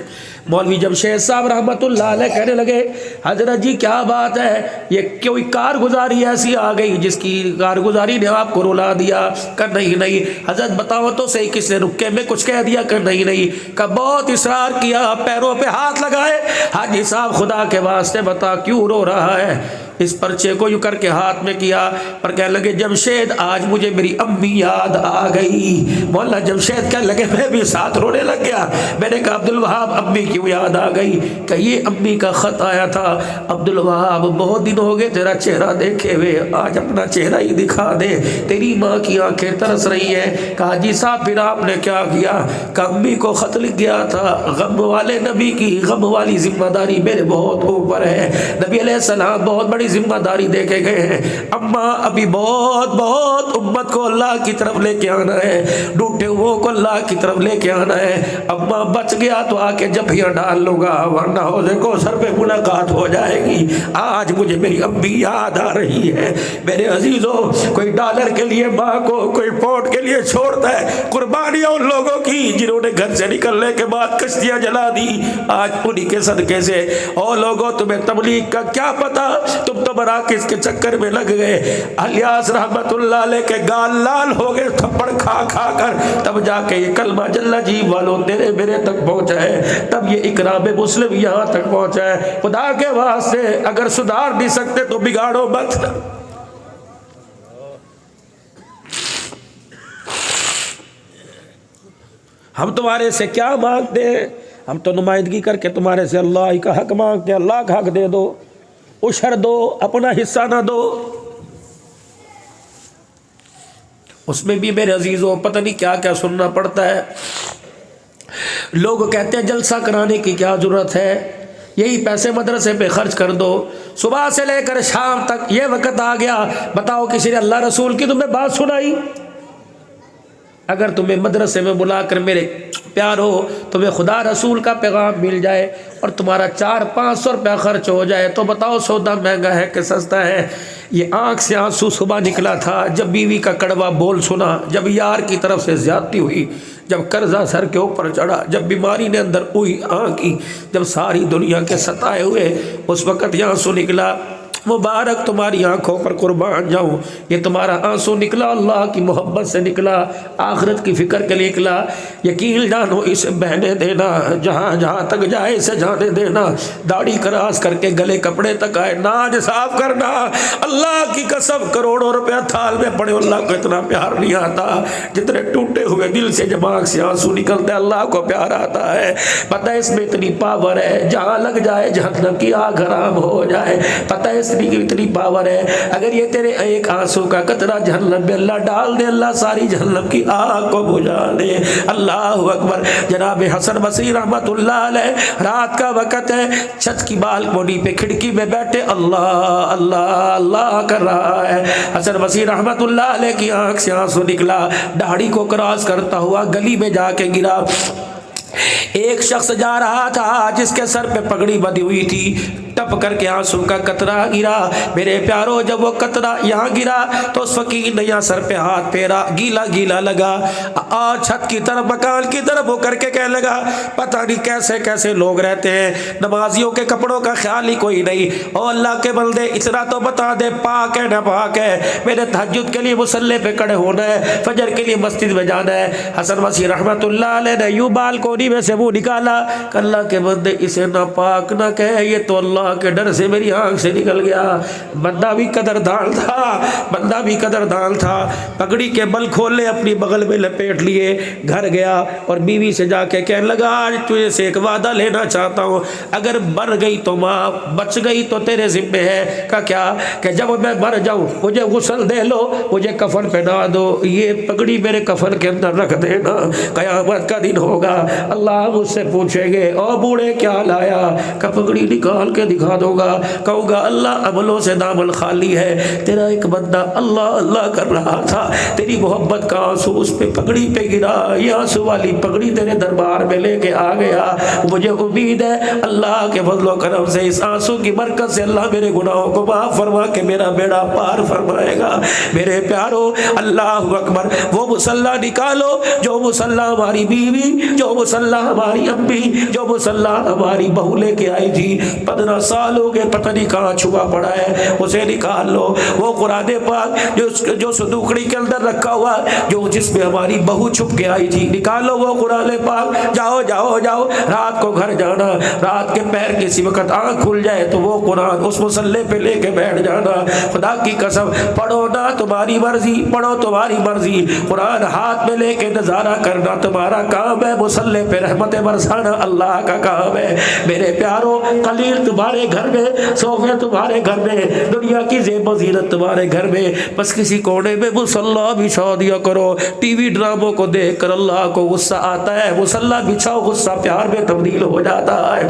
مولوی جمشید صاحب رحمۃ اللہ علیہ کہنے لگے، حضرت جی کیا بات ہے، یہ کوئی کارگزاری ایسی آ گئی جس کی کارگزاری نے آپ کو رلا دیا؟ کہ نہیں حضرت بتاؤ تو صحیح، کس نے رکے میں کچھ کہہ دیا؟ کہ نہیں کہ بہت اصرار کیا، پیروں پہ ہاتھ لگائے۔ حاجی صاحب خدا کے واسطے بتا کیوں رو رہا ہے؟ اس پرچے کو یوں کر کے ہاتھ میں کیا اور کہنے لگے، جمشید آج مجھے میری امی یاد آ گئی۔ مولانا جمشید کہنے لگے، میں بھی ساتھ رونے لگ گیا۔ میں نے کہا عبد الوہاب امی کیوں یاد آ گئی؟ کہ یہ امی کا خط آیا تھا، عبد الوہاب بہت دن ہو گئے تیرا چہرہ دیکھے ہوئے، آج اپنا چہرہ ہی دکھا دے، تیری ماں کی آنکھیں ترس رہی ہیں۔ کہا جی صاحب پھر آپ نے کیا کیا؟ کہ امی کو خط لکھ گیا تھا، غم والے نبی کی غم والی ذمہ داری میرے بہت اوپر ہے، نبی علیہ السلام بہت بڑی ذمہ داری دے کے گئے ہیں، اماں ابھی بہت بہت امت کو اللہ کی طرف لے کے آنا ہے، ڈوٹے ہوئے کو اللہ کی طرف لے کے آنا ہے۔ اماں بچ گیا تو آ کے جبھیاں ڈال لوں گا، ورنہ حوض کوثر پہ ملاقات ہو جائے گی۔ آج مجھے میری امی یاد آ رہی ہے۔ میرے عزیزوں، کوئی ڈالر کے لیے ماں کو، کوئی پونڈ کے لیے چھوڑتا ہے، قربانیاں ان لوگوں کی جنہوں نے گھر سے نکلنے کے بعد کشتیاں جلا دی، آج انہی کے صدقے سے۔ اور لوگوں تمہیں تبلیغ کا کیا پتا، تم تو مراکز کے چکر میں لگ گئے۔ الیاس رحمت اللہ علیہ کے گال لال ہو گئے تھپڑ کھا کھا کر، تب جا کے یہ کلمہ جل جی والوں تیرے میرے تک پہنچا ہے، تب یہ اکرام مسلم یہاں تک پہنچا ہے۔ خدا کے واسطے اگر سدھار نہیں سکتے تو بگاڑو مت۔ ہم تمہارے سے کیا مانگتے ہیں؟ ہم تو نمائندگی کر کے تمہارے سے اللہ ہی کا حق مانگتے ہیں۔ اللہ کا حق دے دو، عشر دو، اپنا حصہ نہ دو۔ اس میں بھی میرے عزیزوں پتہ نہیں کیا کیا سننا پڑتا ہے۔ لوگ کہتے ہیں جلسہ کرانے کی کیا ضرورت ہے، یہی پیسے مدرسے پہ خرچ کر دو، صبح سے لے کر شام تک یہ وقت آ گیا، بتاؤ کسی نے اللہ رسول کی تمہیں بات سنائی؟ اگر تمہیں مدرسے میں بلا کر میرے پیار ہو، تمہیں خدا رسول کا پیغام مل جائے اور تمہارا 400-500 روپیہ خرچ ہو جائے تو بتاؤ سودا مہنگا ہے کہ سستا ہے؟ یہ آنکھ سے آنسو صبح نکلا تھا جب بیوی کا کڑوا بول سنا، جب یار کی طرف سے زیادتی ہوئی، جب قرضہ سر کے اوپر چڑھا، جب بیماری نے اندر اوئی کی، جب ساری دنیا کے ستائے ہوئے، اس وقت یہ آنسو نکلا۔ مبارک تمہاری آنکھوں پر قربان جاؤں، یہ تمہارا آنسو نکلا اللہ کی محبت سے نکلا، آخرت کی فکر کے لیے نکلا۔ یقین جانو اسے بہنے دینا، جہاں جہاں تک جائے اسے جانے دینا، داڑھی کراس کر کے گلے کپڑے تک آئے، ناج صاف کرنا۔ اللہ کی قسم کروڑوں روپیہ تھال میں پڑے، اللہ کو اتنا پیار نہیں آتا جتنے ٹوٹے ہوئے دل سے جب آنکھ سے آنسو نکلتے اللہ کو پیار آتا ہے۔ پتہ ہے اس میں اتنی پاور ہے، جہاں لگ جائے جہنم کی آگ حرام ہو جائے۔ پتہ ہے کی اتنی پاور ہے، اگر یہ تیرے ایک آنسو کا قطرہ جہنم میں اللہ ڈال دے، اللہ ساری جہنم کی آگ کو بجھا دے۔ اللہ اکبر۔ جناب حسن بصری رحمت اللہ علیہ، رات کا وقت ہے، چھت کی بالکنی پہ کھڑکی میں بیٹھے اللہ اللہ اللہ کر رہا ہے۔ حسن بصری رحمت اللہ علیہ کی آنکھ سے آنسو نکلا، داڑھی کو کراس کرتا ہوا گلی میں جا کے گرا۔ ایک شخص جا رہا تھا جس کے سر پہ پگڑی بندھی ہوئی تھی، ٹپ کر کے آنسو کا قطرہ گرا۔ میرے پیارو جب وہ قطرہ یہاں گرا تو اس فقیر نے یہاں سر پہ ہاتھ پھیرا، گیلا گیلا لگا، اور چھت کی طرف مکان کی طرف ہو کر کے کہنے لگا پتہ نہیں کیسے کیسے لوگ رہتے ہیں، نمازیوں کے کپڑوں کا خیال ہی کوئی نہیں۔ او اللہ کے بندے اتنا تو بتا دے پاک ہے نہ پاک ہے، میرے تہجد کے لیے مصلی پہ کھڑے ہونا ہے، فجر کے لیے مسجد میں جانا ہے۔ حسن بصری رحمت اللہ علیہ نے یوں بالکونی میں سے منہ نکالا کہ اللہ کے بندے اسے نہ پاک نہ کہے، یہ تو اللہ اللہ کے ڈر سے میری آنکھ سے نکل گیا. بندہ بھی قدردان تھا, بندہ بھی قدردان تھا. پگڑی کے بل کھولے, اپنی بغل میں لپیٹ لیے, گھر گیا اور بیوی سے جا کے کہنے لگا آج تجھے سے ایک وعدہ لینا چاہتا ہوں, اگر مر گئی تو ماں, بچ گئی تو تیرے ذمہ ہے. کہ کیا؟ کہ جب میں مر جاؤں مجھے غسل دے لو, مجھے کفن پہنا دو, یہ پگڑی میرے کفن کے اندر رکھ دینا, قیامت کا دن ہوگا اللہ مجھ سے پوچھیں گے او بوڑھے کیا لایا, کہ پگڑی نکال کے دکھا دوں گا, کہوں گا اللہ عملوں سے دامن خالی ہے, تیرا ایک بندہ اللہ اللہ کر رہا تھا, تیری محبت کا آنسو اس پہ پگڑی پہ گرا, یہ آنسو والی پگڑی تیرے دربار میں لے کے آ گیا, مجھے امید ہے اللہ کے فضل و کرم سے اس آنسو کی برکت سے اللہ میرے گناہوں کو معاف فرما کے میرا بیڑا پار فرمائے گا. میرے پیارو اللہ اکبر, وہ مصلی نکالو جو مصلی ہماری بیوی, جو مصلی ہماری امی, جو مصلی ہماری بہو لے کے آئی تھی, 15 سال ہو گئے پتہ نہیں کہاں چھپا پڑا ہے, اسے نکال لو. وہ قرآن پاک جو صندوقڑی کے اندر رکھا ہوا, جو جس میں ہماری بہو چھپ کے آئی تھی, نکالو وہ قرآن پاک. جاؤ جاؤ جاؤ, رات کو گھر جانا, رات کے پہر کسی وقت آنکھ کھل جائے تو وہ قرآن اس مصلی پہ لے کے بیٹھ جانا. خدا کی قسم پڑھو نا تمہاری مرضی, پڑھو تمہاری مرضی, قرآن ہاتھ میں لے کے نظارہ کرنا تمہارا کام ہے, مصلی پہ رحمت برسانا اللہ کا کام ہے. میرے پیارو قلیل تمہارے گھر میں, صوفے تمہارے گھر میں, دنیا کی زیب و زینت تمہارے گھر میں, بس کسی کونے میں مصلی بچھا دیا کرو. ٹی وی ڈراموں کو دیکھ کر اللہ کو غصہ آتا ہے, مصلی بچھاؤ, غصہ پیار میں تبدیل ہو جاتا ہے.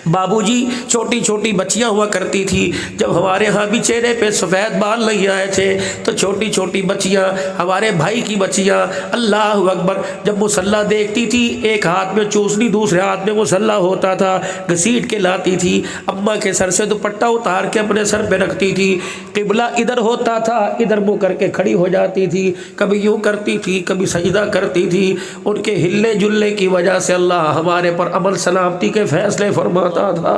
بابو جی چھوٹی چھوٹی بچیاں ہوا کرتی تھی, جب ہمارے ہاں بھی چہرے پہ سفید بال نہیں آئے تھے تو چھوٹی چھوٹی بچیاں, ہمارے بھائی کی بچیاں, اللہ اکبر, جب مصلی دیکھتی تھی ایک ہاتھ میں چوسنی دوسرے ہاتھ میں مصلی ہوتا تھا, گھسیٹ کے لاتی تھی, اماں کے سر سے دوپٹہ اتار کے اپنے سر پہ رکھتی تھی, قبلہ ادھر ہوتا تھا, ادھر منہ کر کے کھڑی ہو جاتی تھی, کبھی یوں کرتی تھی کبھی سجدہ کرتی تھی. ان کے ہلے جلے کی وجہ سے اللہ ہمارے پر امن سلامتی کے فیصلے فرماتا تھا.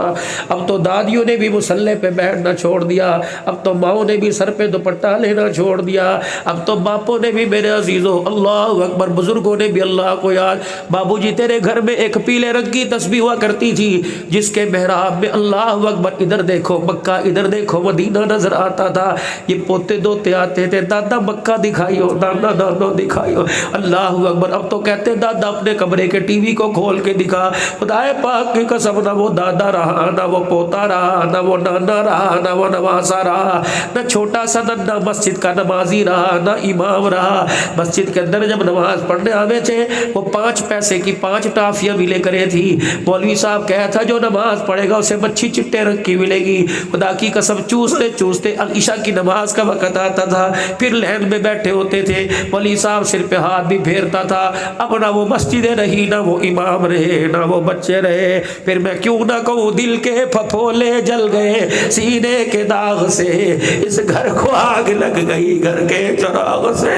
اب تو دادیوں نے بھی مصلی پہ بیٹھنا چھوڑ دیا, اب تو ماؤں نے بھی سر پہ دوپٹہ لینا چھوڑ دیا, اب تو باپوں نے بھی, میرے عزیزوں اللہ اکبر, بزرگوں نے بھی اللہ کو یاد. بابو جی تیرے گھر میں ایک پیلے رنگ کی تسبیح ہوا کرتی تھی جس کے محراب میں اللہ اکبر ادھر دیکھو مکہ, ادھر دیکھو مدینہ نظر آتا تھا. یہ پوتے دوتے آتے تھے, دادا مکہ دکھائیو, دادا دادا دکھائیو, اللہ اکبر. اب تو کہتے دادا اپنے کمرے کے ٹی وی کو کھول کے دکھا. خدا پاک کی قسم, نہ وہ دادا رہا, نہ وہ پوتا رہا, نہ وہ نانا رہا, نہ وہ نواسا رہا, نہ چھوٹا سا نہ مسجد کا نمازی رہا, نہ امام رہا. مسجد کے اندر جب نماز پڑھنے آوے تھے وہ 5 پیسے کی 5 ٹافیاں ملے کرے تھی. مولوی صاحب کہا تھا جو نماز پڑھے گا اسے مچھی چٹے رنگ کی ملے گی. خدا کی قسم چوستے چوستے عشاء کی نماز کا وقت آتا تھا, پھر لین میں بیٹھے ہوتے تھے, مولوی صاحب سر پہ ہاتھ بھی پھیرتا تھا. اب نہ وہ مسجد رہی, نہ وہ امام رہے, نہ وہ بچے رہے. پھر میں کیوں نہ کہوں دل کے پھپھولے جل گئے سینے کے داغ سے, اس گھر کو آگ لگ گئی گھر کے چراغ سے.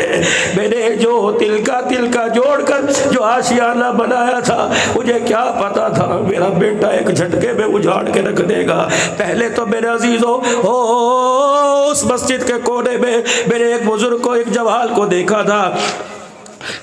میں نے جو تل کا جوڑ کر جو آشیانہ بنایا تھا, مجھے کیا پتا تھا میرا بیٹا ایک جھٹکے میں اجاڑ کے رکھ دے گا. پہلے تو میرے عزیزوں اس مسجد کے کونے میں میرے ایک بزرگ کو, ایک جوال کو دیکھا تھا.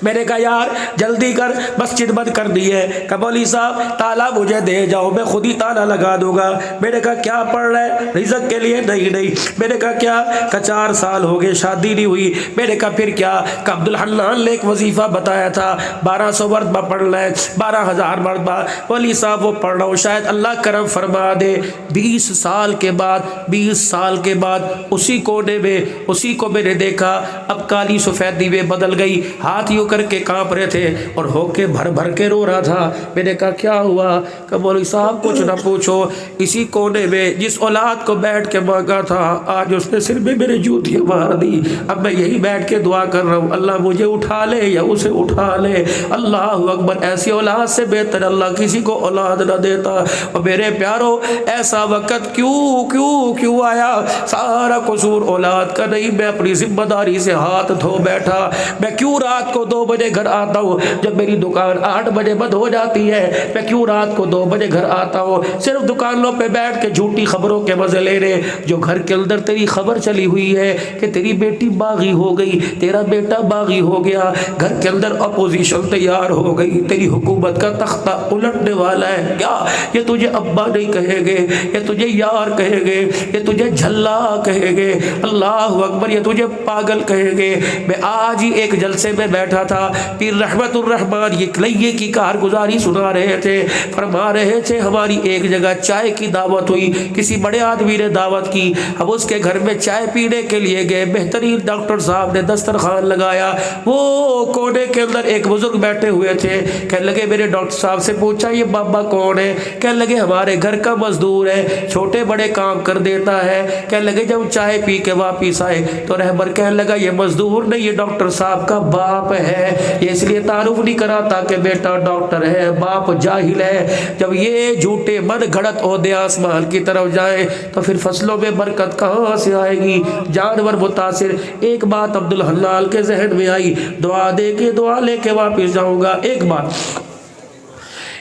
میں نے کہا یار جلدی کر, مسجد بند کر دی ہے. کہ مولوی صاحب تالا مجھے دے جاؤ, میں خود ہی تالا لگا دوں گا. میں نے کہا کیا پڑھ رہا ہے, رزق کے لیے؟ نہیں. میں نے کہا کیا؟ کہ 4 سال ہو گئے شادی نہیں ہوئی. میں نے کہا پھر کیا؟ کہ عبدالحنان نے ایک وظیفہ بتایا تھا 1200 مرتبہ پڑھنا ہے, 12000 مرتبہ. مولوی صاحب وہ پڑھ رہا ہوں, شاید اللہ کرم فرما دے 20 سال کے بعد اسی کونے میں اسی کو میں نے دیکھا. اب کالی سفیدی میں بدل گئی, ہاتھ یوں کر کے کانپ رہے تھے اور ہو کے بھر کے رو رہا تھا. میں نے کہا کیا ہوا؟ کہ مولوی صاحب کچھ نہ پوچھو, اسی کونے میں جس اولاد کو بیٹھ کے مانگا تھا آج اس نے سر میں میرے جوتیاں مار دی. اب میں یہی بیٹھ کے دعا کر رہا ہوں, اللہ مجھے اٹھا لے یا اسے اٹھا لے. اللہ اکبر, ایسی اولاد سے بہتر اللہ کسی کو اولاد نہ دیتا. اور میرے پیارو ایسا وقت کیوں آیا؟ سارا قصور اولاد کا نہیں. میں اپنی ذمہ داری سے ہاتھ دھو بیٹھا. میں کیوں رات کو کو 2 بجے گھر آتا ہوں جب میری دکان 8 بجے بند ہو جاتی ہے؟ میں کیوں رات کو 2 بجے گھر آتا ہوں صرف دکانوں پہ بیٹھ کے جھوٹی خبروں کے مزے لے رہے؟ جو گھر کے اندر تیری خبر چلی ہوئی ہے کہ تیری بیٹی باغی ہو گئی، تیرا بیٹا باغی ہو گیا، گھر کے اندر اپوزیشن تیار ہو گئی، تیری حکومت کا تختہ الٹنے والا ہے، کیا یہ تجھے ابا نہیں کہے گے، یہ تجھے یار کہے گے، یہ تجھے جھلا کہے گے، اللہ اکبر، یہ تجھے پاگل کہے گے؟ میں آج ہی ایک جلسے میں بیٹھا تھا، پیر رحمت الرحمان یہ کلیے کی کارگزاری سنا رہے تھے، فرما رہے تھے ہماری ایک جگہ چائے کی دعوت ہوئی، کسی بڑے آدمی نے دعوت کی، ہم اس کے گھر میں چائے پینے کے لیے گئے، بہترین ڈاکٹر صاحب نے دسترخوان لگایا، وہ کونے کے اندر ایک بزرگ بیٹھے ہوئے تھے، کہنے لگے میرے ڈاکٹر صاحب سے پوچھا یہ بابا کون ہے؟ کہنے لگے ہمارے گھر کا مزدور ہے، چھوٹے بڑے کام کر دیتا ہے۔ کہنے لگے جب چائے پی کے واپس آئے تو رہبر کہنے لگا یہ مزدور نہیں، یہ ڈاکٹر صاحب کا باپ ہے، یہ اس لیے تعارف نہیں کراتا کہ بیٹا ڈاکٹر ہے، باپ جاہل ہے۔ جب یہ جھوٹے من گھڑت عہدے آسمان کی طرف جائیں تو پھر فصلوں میں برکت کہاں سے آئے گی؟ جانور متاثر۔ ایک بات عبدالحلال کے ذہن میں آئی، دعا دے کے دعا لے کے واپس جاؤں گا۔ ایک بات،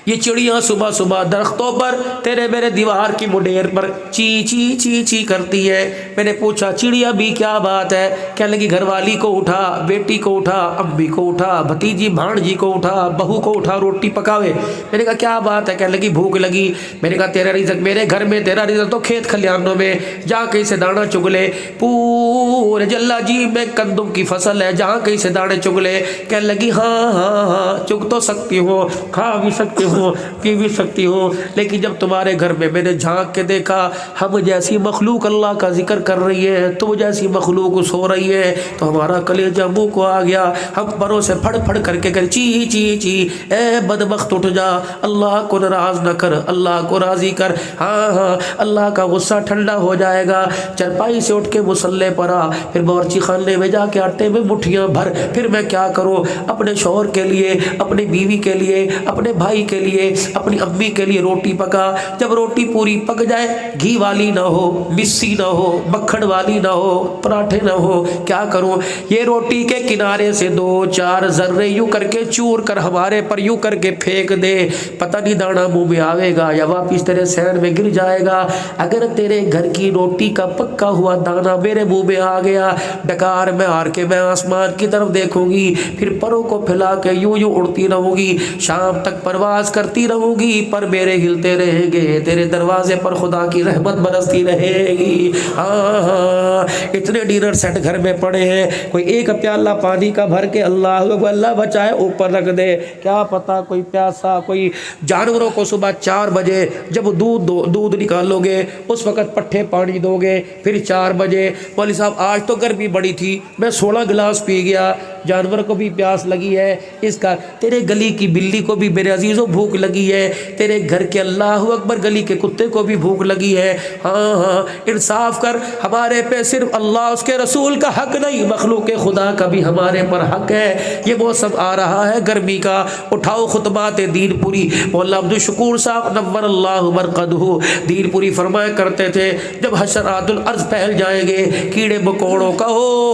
یہ چڑیاں صبح صبح درختوں پر تیرے میرے دیوار کی مڈیر پر چی چی چی چی کرتی ہے۔ میں نے پوچھا چڑیا بھی کیا بات ہے؟ کہنے لگی گھر والی کو اٹھا، بیٹی کو اٹھا، امی کو اٹھا، بھتیجی بھانجی کو اٹھا، بہو کو اٹھا، روٹی پکاوے۔ میں نے کہا کیا بات ہے؟ کہنے لگی بھوک لگی۔ میں نے کہا تیرا رزق میرے گھر میں، تیرا رزق تو کھیت کھلیانوں میں، جا کہیں سے دانا چگ لے، پورے جلا جی میں گندم کی فصل ہے، جہاں کہیں سے دانے چگ لے۔ کہنے لگی ہاں ہاں ہاں چگ تو سکتی ہو، کھا بھی سکتی ہو، پی بھی سکتی ہوں، لیکن جب تمہارے گھر میں نے جھانک کے دیکھا ہم جیسی مخلوق اللہ کا ذکر کر رہی ہے، تم جیسی مخلوق سو رہی ہے، تو ہمارا کلیجہ منہ کو آ گیا۔ ہم پروں سے پھڑ پھڑ کر کے چی چی چی، اے بدبخت اٹھ جا، اللہ کو ناراض نہ کر، اللہ کو راضی کر، ہاں ہاں اللہ کا غصہ ٹھنڈا ہو جائے گا۔ چرپائی سے اٹھ کے مصلے پر آ، پھر باورچی خانے میں جا کے آٹے میں مٹھیاں بھر، پھر میں کیا کروں؟ اپنے شوہر کے لیے، اپنی بیوی کے لیے، اپنے بھائی کے لیے، اپنی امی کے لیے روٹی پکا۔ جب روٹی پوری پک جائے، گھی والی نہ ہو، مسی نہ ہو، مکھن والی نہ ہو، پراٹھے نہ ہو، کیا کروں؟ یہ روٹی کے کنارے سے 2-4 ذرے یوں کر کے چور کر ہمارے پر یوں کر کے پھینک دے، پتہ نہیں دانا منہ میں آوے گا یا واپس تیرے سین میں گر جائے گا۔ اگر تیرے گھر کی روٹی کا پکا ہوا دانا میرے منہ میں آ گیا، ڈکار میں ہار کے میں آسمان کی طرف دیکھوں گی، پھر پروں کو پھیلا کے یوں یوں اڑتی رہوں گی، شام تک پرواز کرتی رہوں گی، پر میرے ہلتے رہیں گے، تیرے دروازے پر خدا کی رحمت برستی رہے گی۔ ہاں ہاں اتنے ڈنر سیٹ گھر میں پڑے ہیں، کوئی ایک پیالہ پانی کا بھر کے اللہ بچائے اوپر رکھ دے، کیا پتا کوئی پیاسا، کوئی جانوروں کو صبح 4 بجے جب دودھ نکالو گے اس وقت پٹھے پانی دو گے، پھر 4 بجے مولوی صاحب آج تو گرمی بڑی تھی میں 16 گلاس پی گیا، جانور کو بھی پیاس لگی ہے، اس کا تیرے گلی کی بلی کو بھی میرے عزیزوں بھوک لگی ہے، تیرے گھر کے اللہ اکبر گلی کے کتے کو بھی بھوک لگی ہے۔ ہاں ہاں انصاف کر، ہمارے پہ صرف اللہ اس کے رسول کا حق نہیں، مخلوق خدا کا بھی ہمارے پر حق ہے۔ یہ موسم آ رہا ہے گرمی کا، اٹھاؤ خطبات دین پوری۔ مولانا عبدالشکور صاحب نور اللہ مرقدہ دین پوری فرمایا کرتے تھے جب حشرات الارض پھیل جائیں گے، کیڑے مکوڑوں کا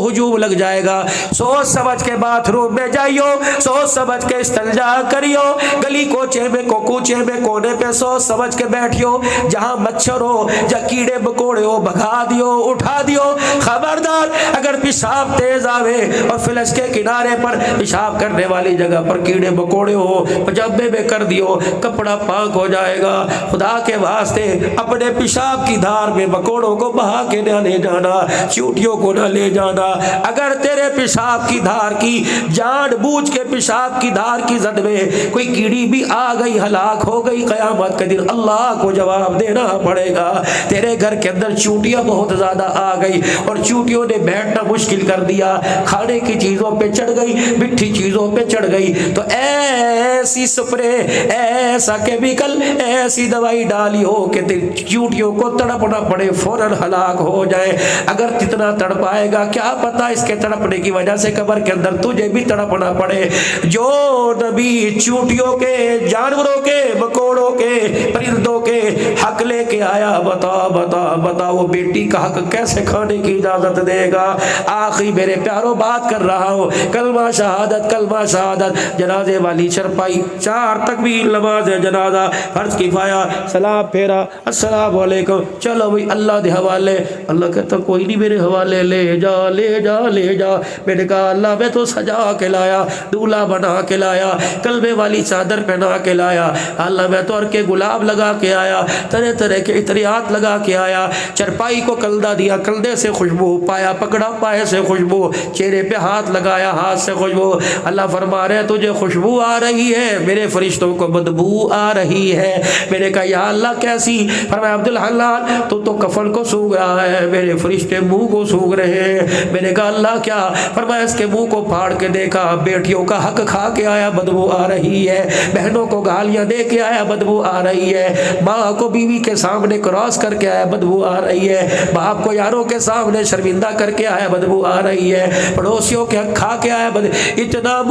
ہجوم لگ جائے گا، سوچ سمجھ کے باتھ روم میں جائیو، سوچ سمجھ کے استنجا کریو، گلی کوچے میں کوچے میں کونے پہ سوچ سمجھ کے بیٹھیو، جہاں مچھر ہو یا کیڑے مکوڑے ہو بھگا دیو، اٹھا دیو۔ خبردار اگر پیشاب تیز آوے اور فلش کے کنارے پر پیشاب کرنے والی جگہ پر کیڑے مکوڑے ہو، پجامے میں کر دیو، کپڑا پاک ہو جائے گا۔ خدا کے واسطے اپنے پیشاب کی دھار میں مکوڑوں کو بہا کے نہ لے جانا، چیونٹیوں کو نہ لے جانا۔ اگر تیرے پیشاب کی دھار کی جان بوجھ کے پیشاب کی دھار کی زد میں کوئی کیڑی بھی آ گئی، ہلاک ہو گئی، قیامت کے دن اللہ کو جواب دینا پڑے گا۔ تیرے گھر کے اندر چیونٹیاں بہت زیادہ آ گئی اور چیونٹیوں نے بیٹھنا مشکل کر دیا، کھانے کی چیزوں پہ چڑھ گئی، مٹھی چیزوں پہ چڑھ گئی، تو ایسی سپرے، ایسا کیمیکل، ایسی دوائی ڈالی ہو کہ چیونٹیوں کو تڑپنا پڑے، فوراً ہلاک ہو جائے۔ اگر کتنا تڑپائے گا کیا پتا، اس کے تڑپنے کی وجہ سے قبر کے اندر تجھے بھی تڑپنا پڑے۔ جو نبی چونٹیوں کے، جانوروں کے، مکوڑوں کے، پرندوں کے حق لے کے آیا، بتا وہ بیٹی کا حق کیسے کھانے کی اجازت دے گا؟ آخری میرے پیاروں بات کر رہا ہوں، کلمہ شہادت، کلمہ شہادت، جنازے والی چرپائی، 4 تکبیر، نماز جنازہ، فرض کفایہ، سلام پھیرا، السلام علیکم، چلو بھائی اللہ دے حوالے۔ اللہ کہتا کوئی نہیں، میرے حوالے لے جا لے جا لے جا۔ میں نے کہا اللہ میں تو سجا کے لایا، دولہا بنا کے لایا، کلبے والی چادر پہنا کے لایا، اللہ میں تو کے گلاب لگا کے آیا، طرح طرح کے عطریات لگا کے آیا، چرپائی کو کلدہ دیا، کلدے سے خوشبو پایا، پکڑا پائے سے خوشبو، چہرے پہ ہاتھ لگایا، ہاتھ سے خوشبو۔ اللہ فرما رہے تجھے خوشبو آ رہی ہے، میرے فرشتوں کو بدبو آ رہی ہے۔ میں نے کہا یا اللہ کیسی؟ فرمایا عبدالحلال تو کفن کو سونگ رہا ہے، میرے فرشتے منہ کو سونگ رہے ہیں۔ میں نے کہا اللہ کیا؟ فرمایا اس کے منہ کو پھاڑ کے دیکھا، بیٹیوں کا حق کھا کے آیا، بدبو آ رہی ہے، بہنوں کو گالیاں دے کے آیا، بدبو آ رہی ہے، ماں کو بیوی کے سامنے کراس کر کے آیا، بدبو آ رہی ہے، باپ کو یاروں کے سامنے شرمندہ کر کے آیا، بدبو آ رہی ہے، پڑوسیوں کے حق کھا کے آیا، اتنا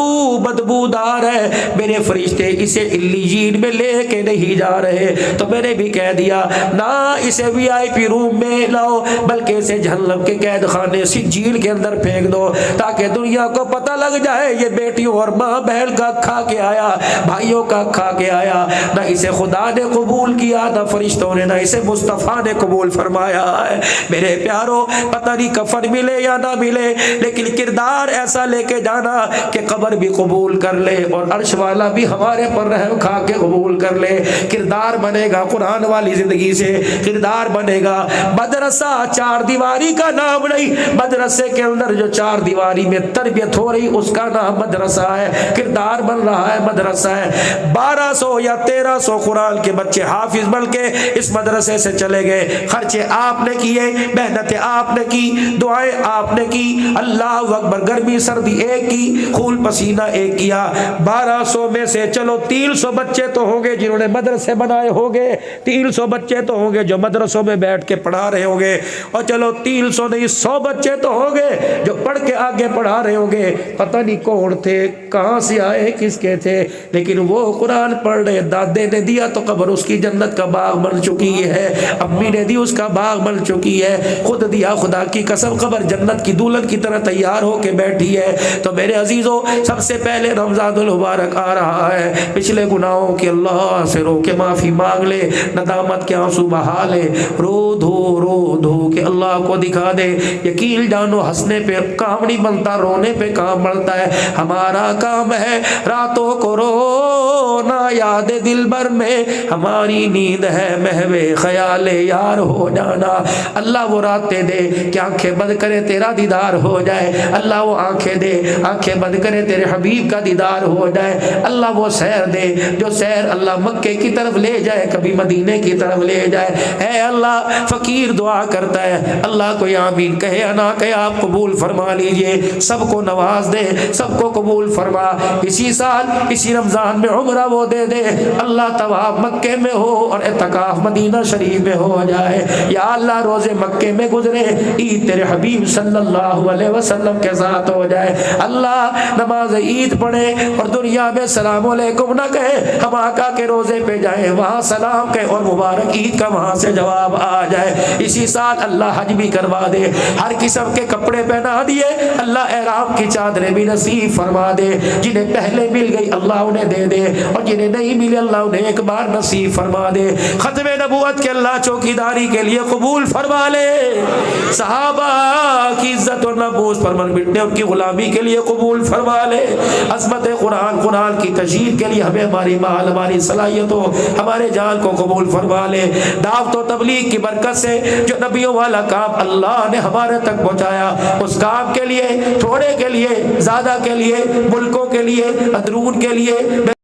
بدبو دار ہے، میرے فرشتے اسے علیین میں لے کے نہیں جا رہے۔ تو میں نے بھی کہہ دیا نہ اسے وی آئی پی روم میں لاؤ، بلکہ اسے جہنم کے قید خانے سجیل کے اندر پھینک دو، تاکہ دنیا کو پتہ لگ جائے یہ بیٹیوں اور ماں بہن کا کھا کے آیا، بھائیوں کا کھا کے آیا۔ نہ اسے خدا نے قبول کیا، نہ فرشتوں نے، نہ اسے مصطفیٰ نے قبول فرمایا ہے۔ میرے پیاروں پتہ نہیں کفن ملے یا نہ ملے، لیکن کردار ایسا لے کے جانا کہ قبر بھی قبول کر لے اور عرش والا بھی ہمارے پر رحم کھا کے قبول کر لے۔ کردار بنے گا قرآن والی زندگی سے، کردار بنے گا۔ مدرسہ 4 دیواری کا نام نہیں، مدرسے کے اندر جو 4 دیواری میں تربیت ہو رہی اس کا نام مدرسہ ہے، کردار بن رہا ہے، مدرسہ ہے۔ 1200 یا 1300 قرآن کے بچے حافظ بن کے اس مدرسے سے چلے گئے، خرچے آپ نے کیے، محنتیں آپ نے کی، دعائیں آپ نے کی، اللہ اکبر، گرمی سردی ایک کی، خون پسینہ ایک کیا۔ 1200 میں سے چلو 300 بچے تو ہوں گے جنہوں نے مدرسے بنائے ہوں گے، 300 بچے تو ہوں گے جو مدرسوں میں بیٹھ کے پڑھا رہے ہوں گے، اور چلو 300 نہیں 100 بچے تو ہوں گے جو پڑھ کے آگے پڑھا رہے ہوں گے۔ پتہ نہیں کون تھے، کہاں سے آئے، کس کے تھے، لیکن وہ قرآن پڑھ رہے، دادے نے دیا تو قبر اس کی جنت کا باغ بن چکی ہے، امی نے دی اس کا باغ بن چکی ہے، خود دیا، خدا کی قسم قبر جنت کی دلہن کی طرح تیار ہو کے بیٹھی ہے۔ تو میرے عزیزوں سب سے پہلے رمضان المبارک آ رہا ہے، پچھلے گناہوں کے اللہ سے رو کے معافی مانگ لے، ندامت کے آنسو بہا لے، رو دھو کے اللہ کو دکھا دے۔ یقین جانو ہنسنے پہ کام نہیں بنتا، رونے پہ کام بنتا ہے۔ ہمارا کام ہے راتوں کو رونا یاد دل بھر میں، ہماری نیند ہے محو خیال یار ہو جانا۔ اللہ وہ راتیں دے کہ آنکھیں بند کرے تیرا دیدار ہو جائے، اللہ وہ آنکھیں دے آنکھیں بند کرے تیرے حبیب کا دیدار ہو جائے، اللہ وہ سیر دے جو سیر اللہ مکے کی طرف لے جائے، کبھی مدینے کی طرف لے جائے۔ اے اللہ فقیر دعا کرتا ہے، اللہ کو آمین کہے یا نہ کہے آپ قبول فرما لیجئے، سب کو نواز دے، سب کو قبول فرما۔ اسی سال اسی رمضان میں عمرہ وہ دے دے، اللہ طواف مکے میں ہو اور اعتکاف مدینہ شریف میں ہو جائے۔ یا اللہ روزے مکے میں گزرے، عید تیرے حبیب صلی اللہ علیہ وسلم کے ساتھ ہو جائے۔ اللہ نماز عید پڑھے اور دنیا میں سلام علیکم نہ کہے، ہم آقا کے روزے پہ جائیں وہاں سلام کہے اور مبارک عید کا وہاں سے جواب آ جائے۔ اسی سال اللہ حج بھی کروا دے، ہر قسم کے کپڑے پہنا دیے، اللہ احرام کی چادریں بھی نصیب فرما دے، جنہیں پہلے مل گئی اللہ انہیں دے دے، اور جنہیں نہیں ملی اللہ انہیں ایک بار نصیب فرما دے۔ ختم نبوت کے اللہ چوکیداری کے لیے قبول فرما لے، صحابہ کی عزت اور ناموس پر من مٹنے ان کی غلامی کے لیے قبول فرما لے، عظمت قرآن کی تشہیر کے لیے ہمیں ہماری مال ہماری صلاحیتوں ہمارے جان کو قبول فرما لے۔ دعوت و تبلیغ کی برکت سے جو نبیوں والا کام اللہ نے ہمارے تک پہنچایا، اس کام کے لیے تھوڑے کے لیے زیادہ کے لیے ملکوں کے لیے اندرون کے لیے